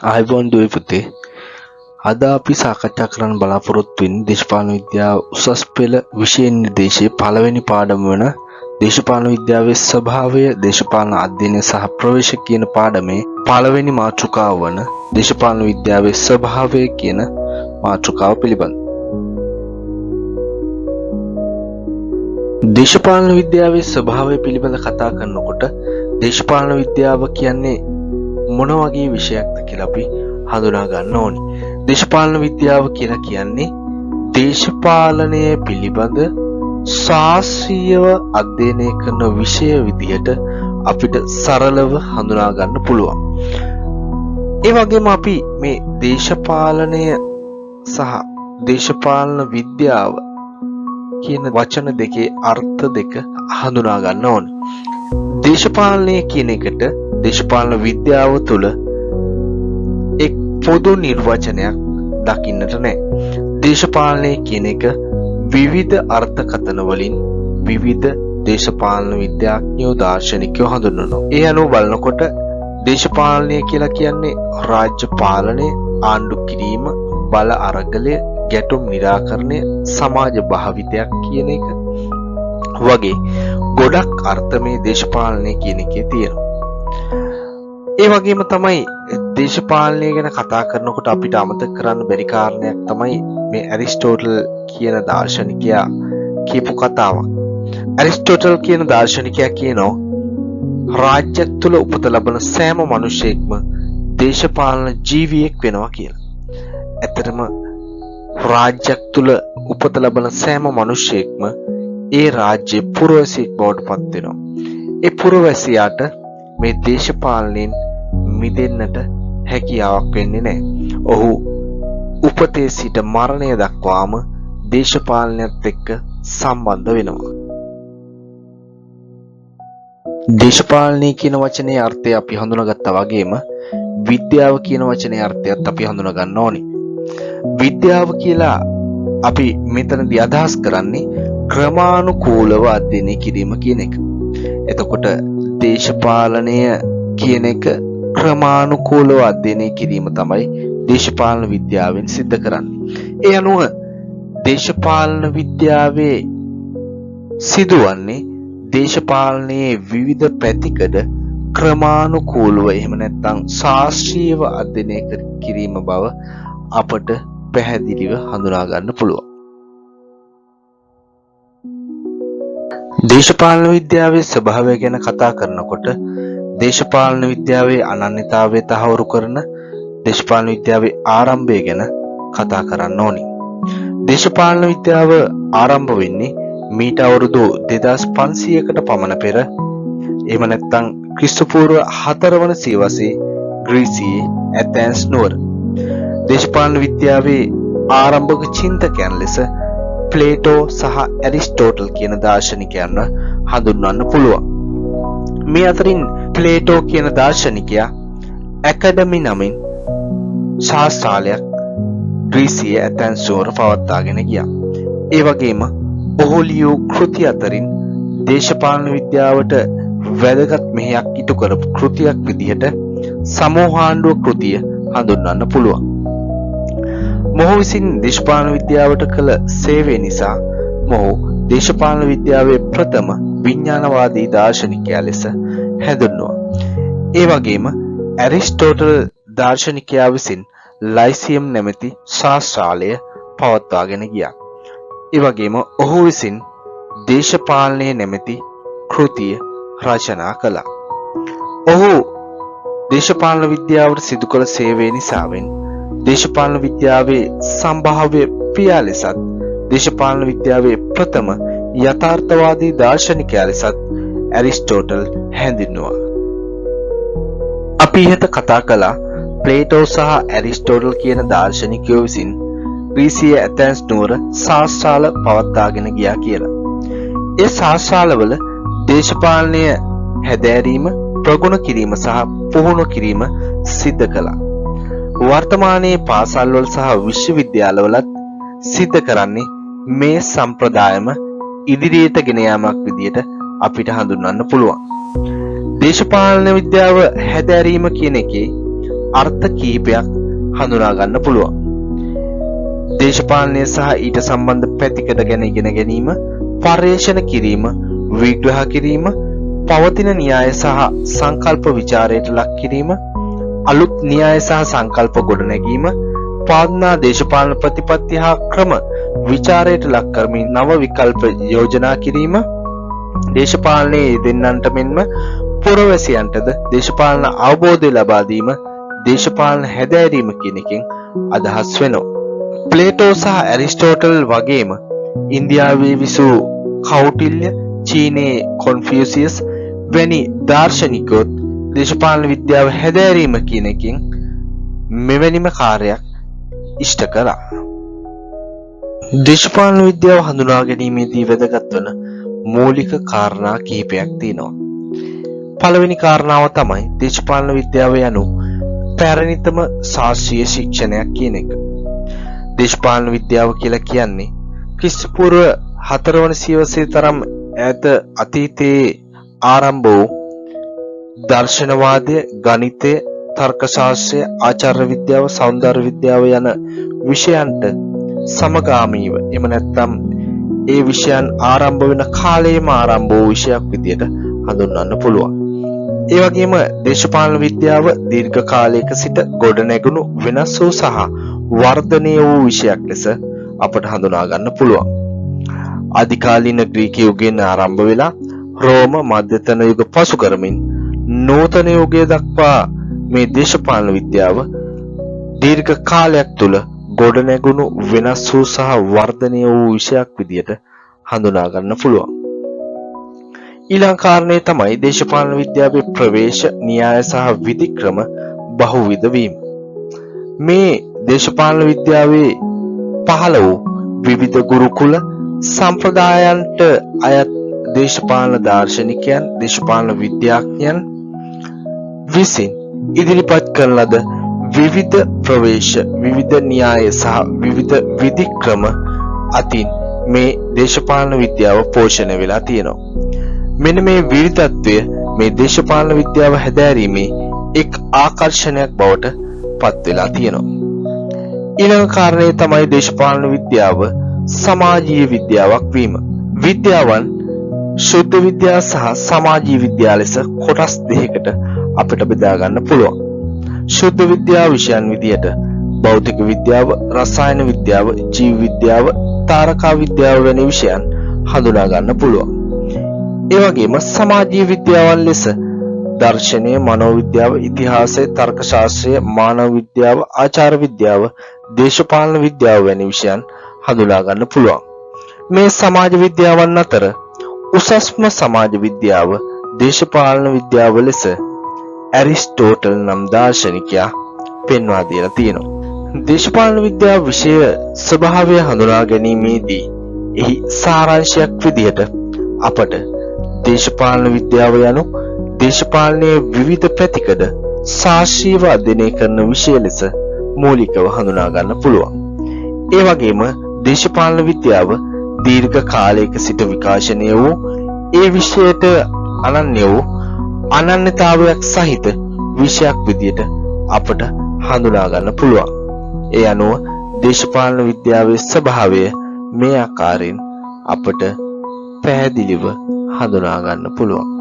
ආයුබෝවන් දුවේ පුතේ. අද අපි සාකච්ඡා කරන්න බලාපොරොත්තු වෙන්නේ දේශපාලන විද්‍යාව උසස් පෙළ විෂය නිර්දේශයේ පළවෙනි පාඩම වන දේශපාලන විද්‍යාවේ ස්වභාවය, දේශපාලන අධ්‍යයනය සහ ප්‍රවේශ කියන පාඩමේ පළවෙනි මාතෘකාව වන දේශපාලන විද්‍යාවේ ස්වභාවය කියන මාතෘකාව පිළිබඳ. දේශපාලන විද්‍යාවේ ස්වභාවය පිළිබඳ කතා කරනකොට දේශපාලන විද්‍යාව කියන්නේ මොන වගේ විෂයක්ද කියලා අපි හඳුනා ගන්න ඕනේ. දේශපාලන විද්‍යාව කියලා කියන්නේ දේශපාලනය පිළිබඳ ශාස්ත්‍රීයව අධ්‍යයනය කරන විෂය විදිහට අපිට සරලව හඳුනා ගන්න පුළුවන්. ඒ වගේම අපි මේ දේශපාලනය සහ දේශපාලන විද්‍යාව කියන වචන දෙකේ අර්ථ දෙක හඳුනා ගන්න ඕනේ. දේශපාලනය කියන එකට දේශපාලන විද්‍යාව තුළ එක් පොදු නිර්වචනයක් දකින්නට නැහැ. දේශපාලනය කියන එක විවිධ අර්ථකථන වලින් විවිධ දේශපාලන විද්‍යාඥයෝ දාර්ශනිකයෝ හඳුන්වනවා. ඒ අනුව බලනකොට දේශපාලනය කියලා කියන්නේ රාජ්‍ය පාලනය, ආණ්ඩු කිරීම, බල අරගලය, ගැටුම් නිරාකරණය, සමාජ භාවිතයක් කියන එක වගේ ගොඩක් අර්ථ මේ දේශපාලනය කියන එකේ තියෙනවා. ඒ වගේම තමයි දේශපාලනය ගැන කතා කරනකොට අපිට අමතක කරන්න බැරි කාරණයක් තමයි මේ ඇරිස්ටෝටල් කියන දාර්ශනිකයා කියපු කතාවක්. ඇරිස්ටෝටල් කියන දාර්ශනිකයා කියනවා රාජ්‍යයක් තුළ උපත ලබන සෑම මිනිසෙක්ම දේශපාලන ජීවියෙක් වෙනවා කියලා. ඇත්තටම රාජ්‍යයක් තුළ උපත ලබන සෑම මිනිසෙක්ම ඒ රාජ්‍යයේ පුරවැසියෙක් බවට පත් වෙනවා. ඒ පුරවැසියාට මේ දේශපාලනයෙන් මිදෙන්නට හැකියාවක් වෙන්නේ නැහැ. ඔහු උපතේ සිට මරණය දක්වාම දේශපාලනයත් එක්ක සම්බන්ධ වෙනවා. දේශපාලනය කියන වචනේ අර්ථය අපි හඳුනාගත්තා වගේම විද්‍යාව කියන වචනේ අර්ථයත් අපි හඳුනා ගන්න ඕනේ. විද්‍යාව කියලා අපි මෙතනදී අදහස් කරන්නේ ක්‍රමානුකූලව අධ්‍යයනය කිරීම කියන එක. එතකොට දේශපාලනය කියන එක ක්‍රමානුකූලව අධ්‍යයනය කිරීම තමයි දේශපාලන විද්‍යාවෙන් සිද්ධ කරන්නේ. ඒ අනුව දේශපාලන විද්‍යාවේ සිදුවන්නේ දේශපාලනයේ විවිධ පැතිකඩ ක්‍රමානුකූලව එහෙම නැත්නම් ශාස්ත්‍රීයව අධ්‍යයනය කිරීම බව අපට පැහැදිලිව හඳුනා ගන්න පුළුවන්. දේශපාලන විද්‍යාවේ ස්වභාවය ගැන කතා කරනකොට දේශපාලන විද්‍යාවේ අනන්‍යතාවය තහවුරු කරන දේශපාලන විද්‍යාවේ ආරම්භය ගැන කතා කරන්න ඕනි. දේශපාලන විද්‍යාව ආරම්භ වෙන්නේ මීට අවුරුදු 2500කට පමණ පෙර එහෙම නැත්නම් ක්‍රිස්තුපූර්ව 4 වන සියවසේ ග්‍රීසියේ ඇතැන්ස් නුවර. දේශපාලන විද්‍යාවේ ආරම්භක චින්තකයන් ලෙස ප්ලේටෝ සහ ඇරිස්ටෝටල් කියන දාර්ශනිකයන්ව හඳුන්වන්න පුළුවන්. මේ අතරින් ප්ලේටෝ කියන දාර්ශනිකයා ඇකඩමි නමින් ශාස්ත්‍රාලයක් ග්‍රීසියේ ඇතැන්ස් නුවර පවත්වාගෙන ගියා. ඒ වගේම ඔහු ලියූ කෘති අතරින් දේශපාලන විද්‍යාවට වැදගත් මෙහෙයක් ඉටු කරපු කෘතියක් විදිහට සමෝහාණ්ඩුව කෘතිය හඳුන්වන්න පුළුවන්. මොහු විසින් දේශපාලන විද්‍යාවට කළ සේවය නිසා මොහු දේශපාලන විද්‍යාවේ ප්‍රථම විඥානවාදී දාර්ශනිකයා ලෙස හැඳින්වුවා. ඒ වගේම ඇරිස්ටෝටල් දාර්ශනිකයා විසින් ලයිසියම් නැමැති ශාස්ත්‍රාලය පවත්වාගෙන ගියා. ඒ වගේම ඔහු විසින් දේශපාලනය නැමැති කෘතිය රචනා කළා. ඔහු දේශපාලන විද්‍යාවට සිදු කළ සේවය නිසාවෙන් දේශපාලන විද්‍යාවේ සම්භාව්‍ය පියා ලෙසත් දේශපාලන විද්‍යාවේ ප්‍රථම යථාර්ථවාදී දාර්ශනිකයා ලෙසත් ඇරිස්ටෝටල් හැඳින්වුවා. අපි ඉහත කතා කළා ප්ලේටෝ සහ ඇරිස්ටෝටල් කියන දාර්ශනිකයෝ විසින් ග්‍රීසියේ ඇතැන්ස් නුවර ශාස්ත්‍රාල පවත්වාගෙන ගියා කියලා. ඒ ශාස්ත්‍රාලවල දේශපාලනය හැදෑරීම, ප්‍රගුණ කිරීම සහ පුහුණු කිරීම සිද්ධ කළා. වර්තමානයේ පාසල්වල සහ විශ්වවිද්‍යාලවලත් සිද්ධ කරන්නේ මේ සම්ප්‍රදායම ඉදිරියට ගෙන යාමක් විදියට අපිට හඳුන්වන්න පුළුවන්. දේශපාලන විද්‍යාව හැදෑරීම කියන එකේ අර්ථ කිහිපයක් හඳුනා ගන්න පුළුවන්. දේශපාලනය සහ ඊට සම්බන්ධ පැතිකඩ ගැන ඉගෙන ගැනීම, පර්යේෂණ කිරීම, විග්‍රහ කිරීම, පවතින න්‍යාය සහ සංකල්ප විචාරයට ලක් කිරීම, අලුත් න්‍යාය සහ සංකල්ප ගොඩනැගීම, පාදනා දේශපාලන ප්‍රතිපත්ති හා ක්‍රම විචාරයට ලක් කරමින් නව විකල්ප යෝජනා කිරීම, දේශපාලනයේ යෙදෙන්නන්ට මෙන්ම පුරවැසියන්ටද දේශපාලන අවබෝධය ලබා දීම, දේශපාලන හැදෑරීම කියන එකෙන් අදහස් වෙනවා. ප්ලේටෝ සහ ඇරිස්ටෝටල් වගේම ඉන්දියාවේ විසූ කෞටිල්‍ය, චීනයේ කොන්ෆියුසියස් වැනි දාර්ශනිකයොත් දේශපාලන විද්‍යාව හැදෑරීම කියන එකෙන් මෙවැනිම කාර්යයක් ඉෂ්ට කරා. දේශපාලන විද්‍යාව හඳුනා ගැනීමේදී වැදගත් වන මූලික කාරණා කිහිපයක් තියෙනවා. පළවෙනි කාරණාව තමයි දේශපාලන විද්‍යාව යනු පැරණිතම ශාස්ත්‍රීය ශික්ෂණයක් කියන එක. දේශපාලන විද්‍යාව කියලා කියන්නේ ක්‍රිස්තු පූර්ව 4 වන සියවසේ තරම් ඈත අතීතයේ ආරම්භ වූ දර්ශනවාදය, ගණිතය, තර්ක ශාස්ත්‍රය, ආචාර්ය විද්‍යාව, සෞන්දර්ය විද්‍යාව යන විෂයන්ට සමගාමීව එම නැත්නම් ඒ විෂයන් ආරම්භ වෙන කාලයේම ආරම්භ වූ විෂයක් විදියට හඳුන්වන්න පුළුවන්. ඒ වගේම දේශපාලන විද්‍යාව දීර්ඝ කාලයක සිට ගොඩනැගුණු වෙනස් වූ සහ වර්ධනය වූ විෂයක් ලෙස අපට හඳුනා ගන්න පුළුවන්. ආදිකාලීන ග්‍රීක යුගයෙන් ආරම්භ වෙලා රෝම මධ්‍යතන යුග පසු කරමින් නූතන යුගය දක්වා මේ දේශපාලන විද්‍යාව දීර්ඝ කාලයක් තුල ගොඩනැගුණු වෙනස් වූ සහ වර්ධනය වූ විෂයක් විදියට හඳුනා ගන්න පුළුවන්. ඊළඟ කාරණේ තමයි දේශපාලන විද්‍යාවේ ප්‍රවේශ, න්‍යාය සහ විධික්‍රම බහුවිධ වීම. මේ දේශපාලන විද්‍යාවේ පහළ වූ විවිධ ගුරුකුල සම්ප්‍රදායන්ට අයත් දේශපාලන දාර්ශනිකයන්, දේශපාලන විද්‍යාඥයන් විසින් ඉදිරිපත් කරන ලද විවිධ ප්‍රවේශ, විවිධ න්‍යාය සහ විවිධ විධික්‍රම අතින් මේ දේශපාලන විද්‍යාව පෝෂණය වෙලා තියෙනවා. මෙන්න මේ විවිධත්වය මේ දේශපාලන විද්‍යාව හැදෑරීමේ එක් ආකර්ෂණයක් බවට පත් වෙලා තියෙනවා. ඊළඟ කාරණේ තමයි දේශපාලන විද්‍යාව සමාජීය විද්‍යාවක් වීම. විද්‍යාවන් ශුද්ධ විද්‍යාව සහ සමාජීය විද්‍යාව ලෙස කොටස් දෙකකට අපිට බෙදා ගන්න පුළුවන්. ශුද්ධ විද්‍යාව විෂයන් විදියට භෞතික විද්‍යාව, රසායන විද්‍යාව, ජීව විද්‍යාව, තාරකා විද්‍යාව වැනි විෂයන් හඳුනා ගන්න පුළුවන්. ඒ වගේම සමාජීය විද්‍යාවන් ලෙස දර්ශනය, මනෝවිද්‍යාව, ඉතිහාසය, තර්ක ශාස්ත්‍රය, මානව විද්‍යාව, ආචාර විද්‍යාව, දේශපාලන විද්‍යාව වැනි විෂයන් හඳුනා ගන්න පුළුවන්. මේ සමාජ විද්‍යාවන් අතර උසස්ම සමාජ විද්‍යාව දේශපාලන විද්‍යාව ලෙස ඇරිස්ටෝටල් නම් දාර්ශනිකයා පෙන්වා දීලා තියෙනවා. දේශපාලන විද්‍යාව විෂය ස්වභාවය හඳුනා ගැනීමේදී එහි සාරාංශයක් විදිහට අපට දේශපාලන විද්‍යාව යනු දේශපාලනයේ විවිධ පැතිකඩ ශාස්ත්‍රීයව අධ්‍යයනය කරන විෂය ලෙස මූලිකව හඳුනා ගන්න පුළුවන්. ඒ වගේම දේශපාලන විද්‍යාව දීර්ඝ කාලයක සිට විකාශනය වූ ඒ විෂයට අනන්‍ය වූ අනන්‍යතාවයක් සහිත විෂයක් විදියට අපට හඳුනා ගන්න පුළුවන්. ඒ අනුව දේශපාලන විද්‍යාවේ ස්වභාවය මේ ආකාරයෙන් අපට පැහැදිලිව හඳුනා ගන්න පුළුවන්.